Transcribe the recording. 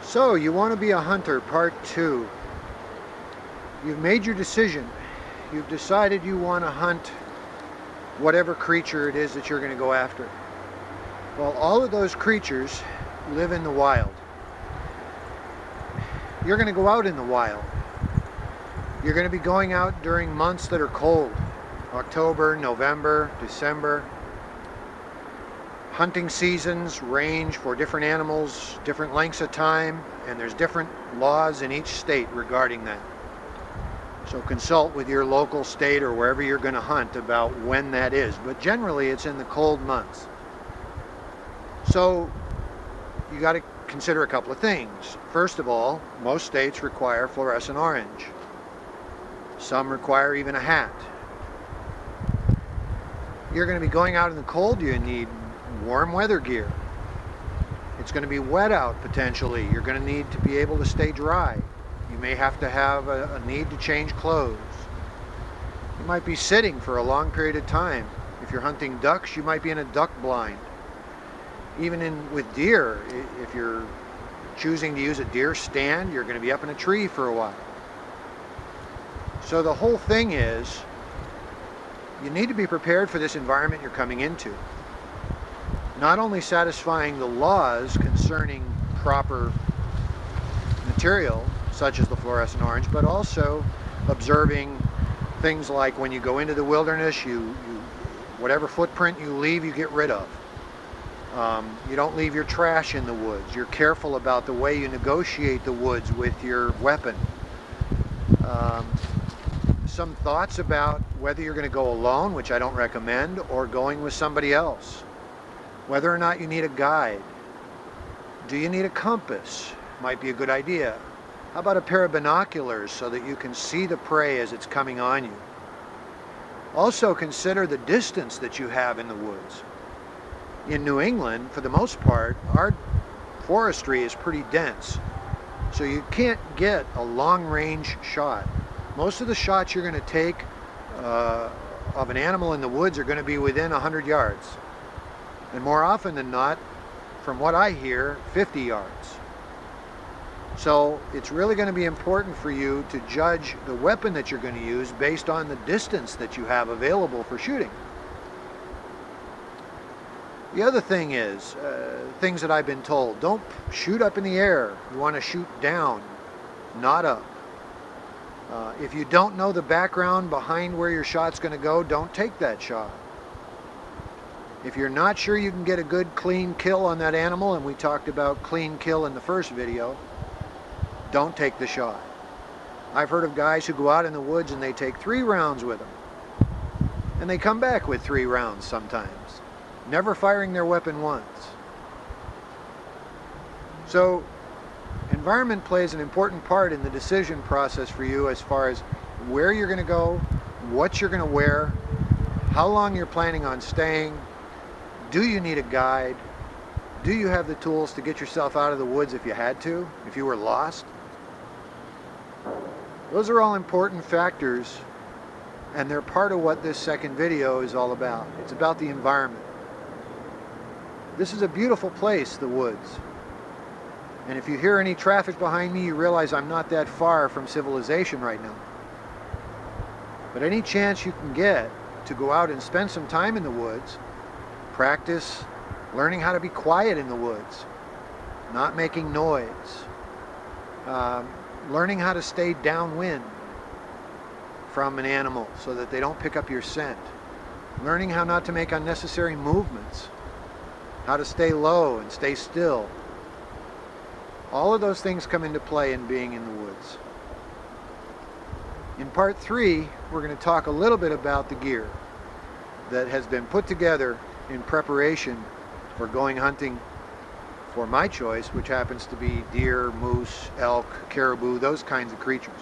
So, you want to be a hunter, part 2. You've made your decision. You've decided you want to hunt whatever creature it is that you're going to go after. Well, all of those creatures live in the wild. You're going to go out in the wild. You're going to be going out during months that are cold. October, November, December. Hunting seasons range for different animals, different lengths of time, and there's different laws in each state regarding that. So consult with your local state or wherever you're going to hunt about when that is. But generally it's in the cold months. So you got to consider a couple of things. First of all, most states require fluorescent orange. Some require even a hat. You're going to be going out in the cold, you need warm weather gear. It's going to be wet out potentially. You're going to need to be able to stay dry. You may have to have a need to change clothes. You might be sitting for a long period of time. If you're hunting ducks, you might be in a duck blind. Even with deer, if you're choosing to use a deer stand, you're going to be up in a tree for a while. So the whole thing is, you need to be prepared for this environment you're coming into. Not only satisfying the laws concerning proper material, such as the fluorescent orange, but also observing things like when you go into the wilderness, whatever footprint you leave, you get rid of. You don't leave your trash in the woods. You're careful about the way you negotiate the woods with your weapon. Some thoughts about whether you're going to go alone, which I don't recommend, or going with somebody else. Whether or not you need a guide. Do you need a compass? Might be a good idea. How about a pair of binoculars so that you can see the prey as it's coming on you? Also consider the distance that you have in the woods. In New England, for the most part, our forestry is pretty dense. So you can't get a long-range shot. Most of the shots you're going to take of an animal in the woods are going to be within 100 yards. And more often than not, from what I hear, 50 yards. So it's really going to be important for you to judge the weapon that you're going to use based on the distance that you have available for shooting. The other thing is, things that I've been told, don't shoot up in the air. You want to shoot down, not up. If you don't know the background behind where your shot's going to go, don't take that shot. If you're not sure you can get a good clean kill on that animal, and we talked about clean kill in the first video, don't take the shot. I've heard of guys who go out in the woods and they take 3 rounds with them. And they come back with 3 rounds sometimes, never firing their weapon once. So, environment plays an important part in the decision process for you as far as where you're going to go, what you're going to wear, how long you're planning on staying. Do you need a guide? Do you have the tools to get yourself out of the woods if you had to, if you were lost? Those are all important factors, and they're part of what this second video is all about. It's about the environment. This is a beautiful place, the woods. And if you hear any traffic behind me, you realize I'm not that far from civilization right now. But any chance you can get to go out and spend some time in the woods, practice learning how to be quiet in the woods, not making noise, learning how to stay downwind from an animal so that they don't pick up your scent, learning how not to make unnecessary movements, how to stay low and stay still. All of those things come into play in being in the woods. In part 3, we're going to talk a little bit about the gear that has been put together in preparation for going hunting for my choice, which happens to be deer, moose, elk, caribou, those kinds of creatures.